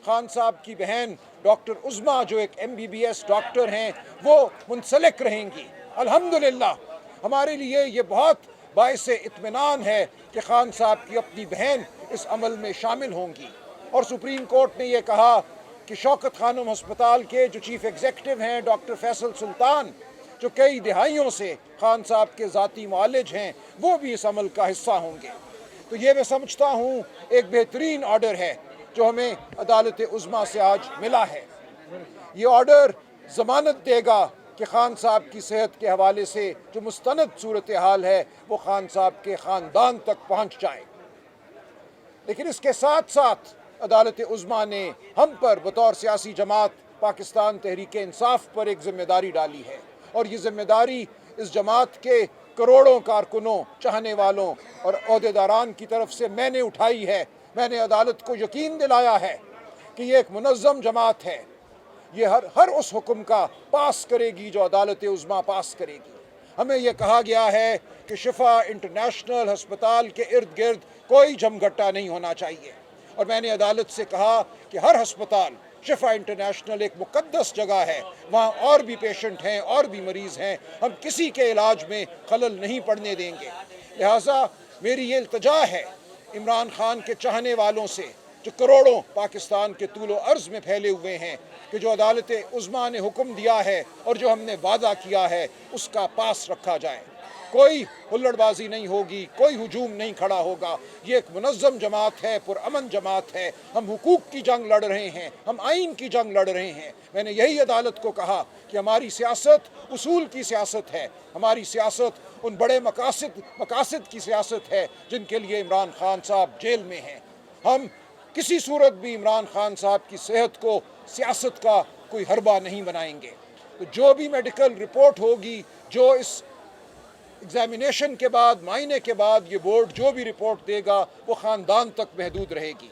خان صاحب کی بہن ڈاکٹر عظمیٰ جو ایک MBBS ڈاکٹر ہیں وہ منسلک رہیں گی۔ الحمدللہ ہمارے لیے یہ بہت باعث اطمینان ہے کہ خان صاحب کی اپنی بہن اس عمل میں شامل ہوں گی۔ اور سپریم کورٹ نے یہ کہا کہ شوکت خانم ہسپتال کے جو چیف ایگزیکٹو ہیں ڈاکٹر فیصل سلطان، جو کئی دہائیوں سے خان صاحب کے ذاتی معالج ہیں، وہ بھی اس عمل کا حصہ ہوں گے۔ تو یہ میں سمجھتا ہوں ایک بہترین آرڈر ہے جو ہمیں عدالت عظمیٰ سے آج ملا ہے۔ یہ آرڈر ضمانت دے گا کہ خان صاحب کی صحت کے حوالے سے جو مستند صورتحال ہے وہ خان صاحب کے خاندان تک پہنچ جائے۔ لیکن اس کے ساتھ ساتھ عدالت عظمیٰ نے ہم پر بطور سیاسی جماعت پاکستان تحریک انصاف پر ایک ذمہ داری ڈالی ہے، اور یہ ذمہ داری اس جماعت کے کروڑوں کارکنوں، چاہنے والوں اور عہدیداران کی طرف سے میں نے اٹھائی ہے۔ میں نے عدالت کو یقین دلایا ہے کہ یہ ایک منظم جماعت ہے، یہ ہر اس حکم کا پاس کرے گی جو عدالت عظمیٰ پاس کرے گی۔ ہمیں یہ کہا گیا ہے کہ شفا انٹرنیشنل ہسپتال کے ارد گرد کوئی جمگھٹا نہیں ہونا چاہیے، اور میں نے عدالت سے کہا کہ ہر ہسپتال، شفا انٹرنیشنل ایک مقدس جگہ ہے، وہاں اور بھی پیشنٹ ہیں، اور بھی مریض ہیں، ہم کسی کے علاج میں خلل نہیں پڑنے دیں گے۔ لہٰذا میری یہ التجا ہے عمران خان کے چاہنے والوں سے جو کروڑوں پاکستان کے طول و عرض میں پھیلے ہوئے ہیں کہ جو عدالت عظمیٰ نے حکم دیا ہے اور جو ہم نے وعدہ کیا ہے اس کا پاس رکھا جائے۔ کوئی ہلڑ بازی نہیں ہوگی، کوئی ہجوم نہیں کھڑا ہوگا۔ یہ ایک منظم جماعت ہے، پرامن جماعت ہے۔ ہم حقوق کی جنگ لڑ رہے ہیں، ہم آئین کی جنگ لڑ رہے ہیں۔ میں نے یہی عدالت کو کہا کہ ہماری سیاست اصول کی سیاست ہے، ہماری سیاست ان بڑے مقاصد کی سیاست ہے جن کے لیے عمران خان صاحب جیل میں ہیں۔ ہم کسی صورت بھی عمران خان صاحب کی صحت کو سیاست کا کوئی حربہ نہیں بنائیں گے۔ تو جو بھی میڈیکل رپورٹ ہوگی، جو اس ایگزامینیشن کے بعد، معائنے کے بعد یہ بورڈ جو بھی رپورٹ دے گا وہ خاندان تک محدود رہے گی۔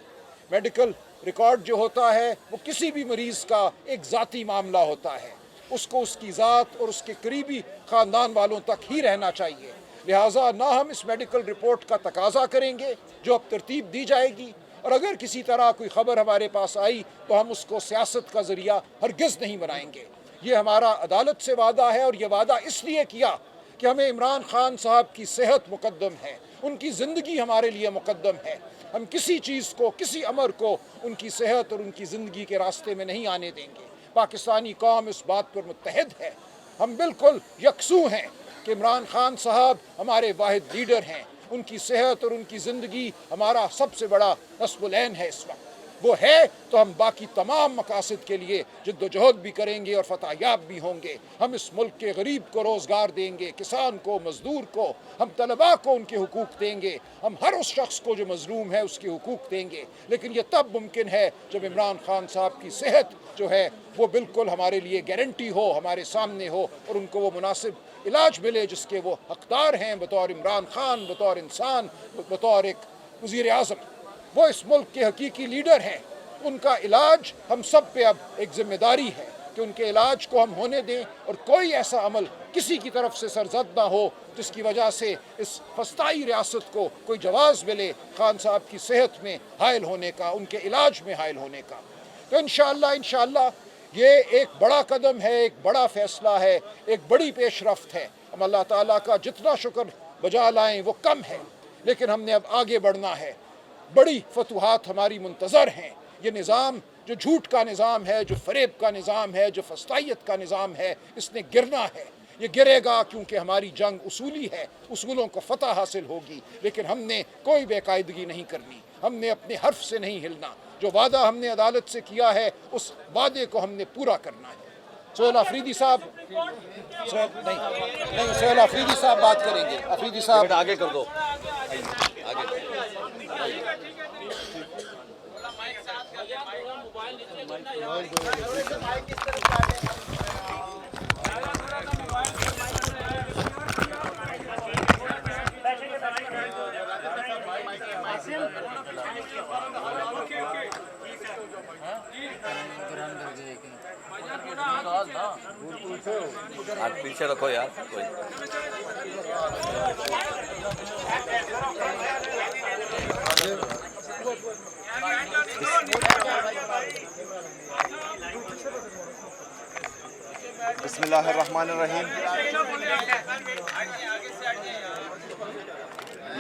میڈیکل ریکارڈ جو ہوتا ہے وہ کسی بھی مریض کا ایک ذاتی معاملہ ہوتا ہے، اس کو اس کی ذات اور اس کے قریبی خاندان والوں تک ہی رہنا چاہیے۔ لہٰذا نہ ہم اس میڈیکل رپورٹ کا تقاضا کریں گے جو اب ترتیب دی جائے گی، اور اگر کسی طرح کوئی خبر ہمارے پاس آئی تو ہم اس کو سیاست کا ذریعہ ہرگز نہیں بنائیں گے۔ یہ ہمارا عدالت سے وعدہ ہے، اور یہ وعدہ اس لیے کیا کہ ہمیں عمران خان صاحب کی صحت مقدم ہے، ان کی زندگی ہمارے لیے مقدم ہے۔ ہم کسی چیز کو، کسی امر کو ان کی صحت اور ان کی زندگی کے راستے میں نہیں آنے دیں گے۔ پاکستانی قوم اس بات پر متحد ہے، ہم بالکل یکسو ہیں کہ عمران خان صاحب ہمارے واحد لیڈر ہیں، ان کی صحت اور ان کی زندگی ہمارا سب سے بڑا نصب العین ہے اس وقت۔ وہ ہے تو ہم باقی تمام مقاصد کے لیے جد و جہد بھی کریں گے اور فتح یاب بھی ہوں گے۔ ہم اس ملک کے غریب کو روزگار دیں گے، کسان کو، مزدور کو، ہم طلباء کو ان کے حقوق دیں گے، ہم ہر اس شخص کو جو مظلوم ہے اس کے حقوق دیں گے۔ لیکن یہ تب ممکن ہے جب عمران خان صاحب کی صحت جو ہے وہ بالکل ہمارے لیے گارنٹی ہو، ہمارے سامنے ہو، اور ان کو وہ مناسب علاج ملے جس کے وہ حقدار ہیں بطور عمران خان، بطور انسان، بطور ایک وزیر اعظم۔ وہ اس ملک کے حقیقی لیڈر ہیں، ان کا علاج ہم سب پہ اب ایک ذمہ داری ہے کہ ان کے علاج کو ہم ہونے دیں، اور کوئی ایسا عمل کسی کی طرف سے سرزد نہ ہو جس کی وجہ سے اس فسطائی ریاست کو کوئی جواز ملے خان صاحب کی صحت میں حائل ہونے کا، ان کے علاج میں حائل ہونے کا۔ تو انشاءاللہ یہ ایک بڑا قدم ہے، ایک بڑا فیصلہ ہے، ایک بڑی پیش رفت ہے۔ ہم اللہ تعالیٰ کا جتنا شکر بجا لائیں وہ کم ہے، لیکن ہم نے اب آگے بڑھنا ہے۔ بڑی فتوحات ہماری منتظر ہیں۔ یہ نظام جو جھوٹ کا نظام ہے، جو فریب کا نظام ہے، جو فسطائیت کا نظام ہے، اس نے گرنا ہے۔ یہ گرے گا کیونکہ ہماری جنگ اصولی ہے، اصولوں کو فتح حاصل ہوگی، لیکن ہم نے کوئی بے قاعدگی نہیں کرنی، ہم نے اپنے حرف سے نہیں ہلنا۔ جو وعدہ ہم نے عدالت سے کیا ہے اس وعدے کو ہم نے پورا کرنا ہے۔ سہیل آفریدی صاحب نہیں سہیل آفریدی صاحب بات کریں گے۔ آفریدی صاحب آگے کر دو۔ آپ پیچھے رکھو یار کوئی बिस्मिल्लाहिर्रहमानिर्रहीम।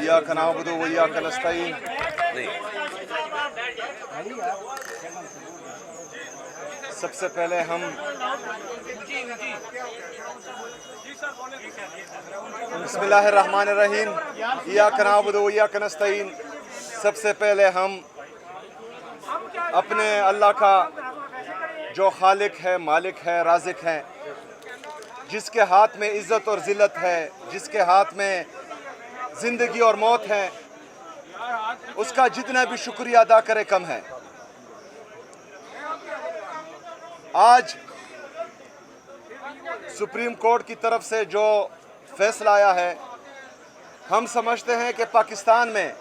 इय्याका नअबुदु व इय्याका नस्तईन। सबसे पहले हम बिस्मिल्लाहिर्रहमानिर्रहीम। इय्याका नअबुदु व इय्याका नस्तईन। सबसे पहले हम अपने अल्लाह का जो खालिक है, मालिक है, राज़िक है, जिसके हाथ में इज़्ज़त और ज़िल्लत है, जिसके हाथ में ज़िंदगी और मौत है, उसका जितना भी शुक्रिया अदा करे कम है। आज सुप्रीम कोर्ट की तरफ से जो फैसला आया है, हम समझते हैं कि पाकिस्तान में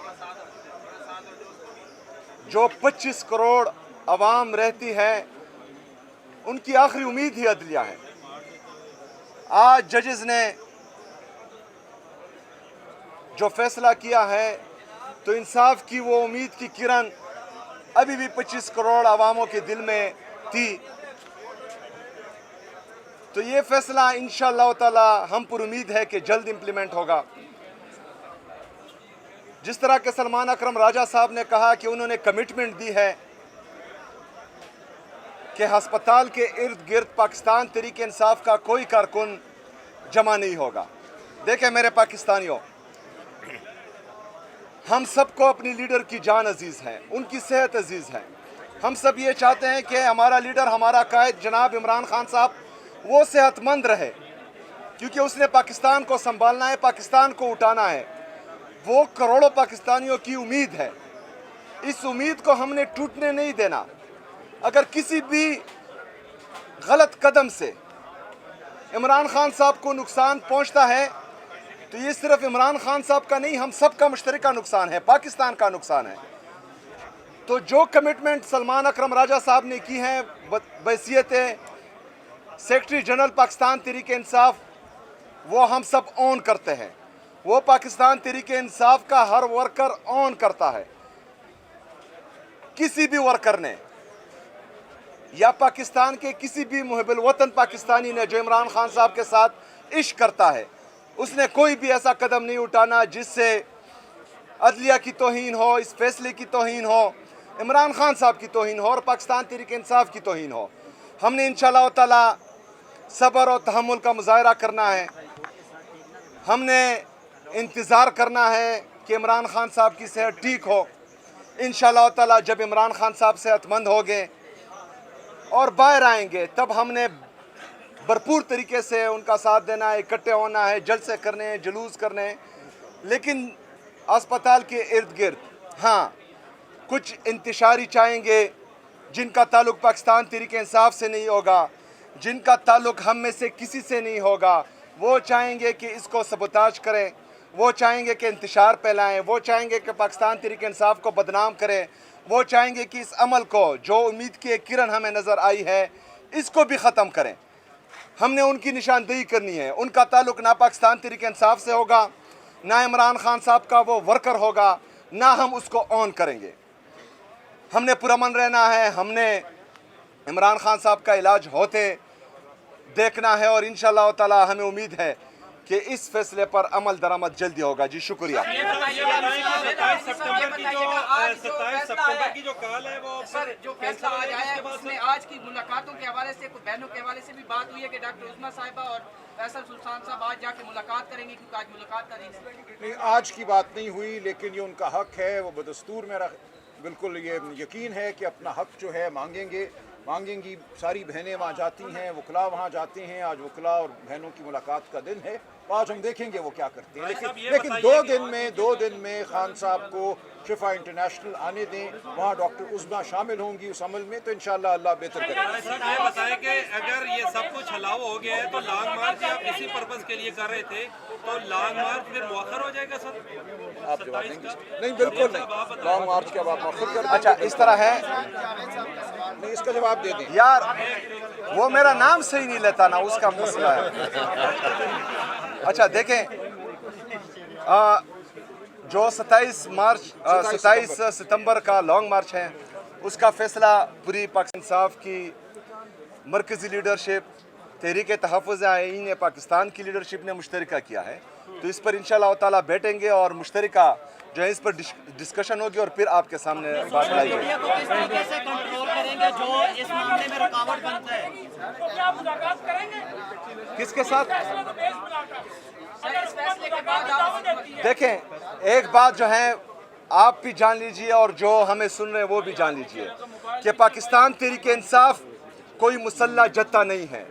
जो 25 करोड़ अवाम रहती है, उनकी आखिरी उम्मीद ही अदलिया है। आज जजेस ने जो फैसला किया है, तो इंसाफ की वो उम्मीद की किरण अभी भी 25 करोड़ अवामों के दिल में थी। तो ये फैसला इंशाअल्लाह ताला हम पर उम्मीद है कि जल्द इम्प्लीमेंट होगा। जिस तरह के सलमान अकरम राजा साहब ने कहा कि उन्होंने कमिटमेंट दी है कि हस्पताल के इर्द गिर्द पाकिस्तान तहरीक इंसाफ का कोई कारकुन जमा नहीं होगा। देखें मेरे पाकिस्तानियों, हम सबको अपनी लीडर की जान अजीज़ है, उनकी सेहत अजीज़ है। हम सब ये चाहते हैं कि हमारा लीडर, हमारा कायद जनाब इमरान खान साहब वो सेहतमंद रहे, क्योंकि उसने पाकिस्तान को संभालना है, पाकिस्तान को उठाना है। वो करोड़ों पाकिस्तानियों की उम्मीद है। इस उम्मीद को हमने टूटने नहीं देना। अगर किसी भी गलत कदम से इमरान खान साहब को नुकसान पहुंचता है, तो ये सिर्फ इमरान खान साहब का नहीं, हम सब का मुश्तरका नुकसान है, पाकिस्तान का नुकसान है। तो जो कमिटमेंट सलमान अकरम राजा साहब ने की है बहैसियत सेक्रेटरी जनरल पाकिस्तान तहरीक इंसाफ, वो हम सब ऑन करते हैं। वो पाकिस्तान तहरीक इंसाफ का हर वर्कर ऑन करता है। किसी भी वर्कर ने या पाकिस्तान के किसी भी मुहिब्बुल वतन पाकिस्तानी ने जो इमरान खान साहब के साथ इश्क करता है, उसने कोई भी ऐसा कदम नहीं उठाना जिससे अदलिया की तौहीन हो, इस फैसले की तौहीन हो, इमरान खान साहब की तौहीन हो और पाकिस्तान तहरीक इंसाफ की तौहीन हो। हमने इंशाअल्लाह ताला सब्र और तहम्मुल का मुजाहरा करना है। हमने इंतज़ार करना है कि इमरान खान साहब की सेहत ठीक हो। इंशाअल्लाह ताला जब इमरान खान साहब सेहतमंद हो गए और बाहर आएंगे, तब हमने भरपूर तरीके से उनका साथ देना है, इकट्ठे होना है, जलसे करने हैं, जुलूस करने हैं। लेकिन अस्पताल के इर्द गिर्द हाँ कुछ इंतशारी चाहेंगे जिनका ताल्लुक़ पाकिस्तान तहरीक इंसाफ से नहीं होगा, जिनका ताल्लुक़ हम में से किसी से नहीं होगा। वो चाहेंगे कि इसको सबोताज करें, वो चाहेंगे कि इंतशार फैलाएं, वो चाहेंगे कि पाकिस्तान तहरीक इंसाफ को बदनाम करें, वो चाहेंगे कि इस अमल को, जो उम्मीद की एक किरण हमें नज़र आई है, इसको भी ख़त्म करें। हमने उनकी निशानदेही करनी है। उनका ताल्लुक़ ना पाकिस्तान तहरीक इंसाफ से होगा, ना इमरान खान साहब का वो वर्कर होगा, ना हम उसको ऑन करेंगे। हमने पुरअमन रहना है। हमने इमरान खान साहब का इलाज होते देखना है और इंशाअल्लाह ताला हमें उम्मीद है कि इस फैसले पर अमल दरामद जल्दी होगा। जी शुक्रिया। 27 सितंबर की जो कॉल है वो सर जो फैसला आज आया है, उसमें आज की मुलाकातों के हवाले से, कुछ बहनों के हवाले से भी बात हुई है कि डॉक्टर उस्मा साहिबा और फैसल सुल्तान साहब आज जाके मुलाकात करेंगे, क्योंकि आज मुलाकात का दिन है। नहीं, आज की बात नहीं हुई, लेकिन ये उनका हक है। वो बदस्तूर में बिल्कुल ये यकीन है कि अपना हक जो है मांगेंगी। सारी बहनें वहाँ जाती हैं, वकला वहाँ जाते हैं। आज वकला और बहनों की मुलाकात का दिन है। आज हम देखेंगे वो क्या करते हैं। लेकिन 2 दिन में खान साहब को शिफा इंटरनेशनल आने दें, वहाँ डॉक्टर उस्मा शामिल होंगी उस अमल में, तो इंशाअल्लाह अल्लाह बेहतर करेगा। सर ये बताएं कि अगर ये सब कुछ हलाव हो गया है, तो लॉन्ग मार्च आप इसी पर्पस के लिए कर रहे थे, तो लॉन्ग मार्च फिर मुअख्खर हो जाएगा सर? आप जवाब देंगे? नहीं, बिल्कुल नहीं। लॉन्ग मार्च के अब आप मौखर कर अच्छा, इस तरह है नहीं, इसका जवाब दे दें यार, वो मेरा नाम सही नहीं लेता ना, उसका मसला है। अच्छा देखें, जो 27 सितंबर का लॉन्ग मार्च है, उसका फैसला पूरी पाकिस्तान साफ की मरकज़ी लीडरशिप तहरीक तहफ़्फ़ुज़ आईन पाकिस्तान की लीडरशिप ने मुश्तरका किया है, तो इस पर इंशाअल्लाह ताला बैठेंगे और मुश्तरका जो है इस पर डिस्कशन होगी और फिर आपके सामने बात लाई जाएगी। मीडिया को किस तरीके से कंट्रोल करेंगे जो इस मामले में रुकावट बनता है? किसके साथ? सर, इस फैसले के बाद आप देखें, एक बात जो है आप भी जान लीजिए और जो हमें सुन रहे हैं वो भी जान लीजिए कि पाकिस्तान तहरीक इंसाफ कोई मुसल्ला जत्था नहीं है।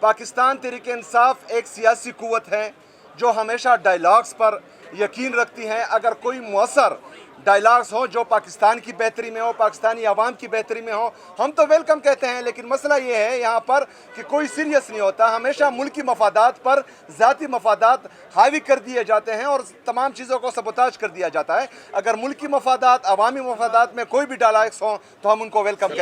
पाकिस्तान तहरीक इंसाफ एक सियासी कुव्वत है जो हमेशा डायलॉग्स पर यकीन रखती है। अगर कोई मौसर डायलॉग्स हो जो पाकिस्तान की बेहतरी में हो, पाकिस्तानी आवाम की बेहतरी में हो, हम तो वेलकम कहते हैं। लेकिन मसला ये है यहाँ पर कि कोई सीरियस नहीं होता, हमेशा मुल्की मफादात पर ज़ाती मफादात हावी कर दिए जाते हैं और तमाम चीज़ों को सबोताज कर दिया जाता है। अगर मुल्की मफादात, अवामी मफादात में कोई भी डायलॉग्स हों तो हम उनको वेलकम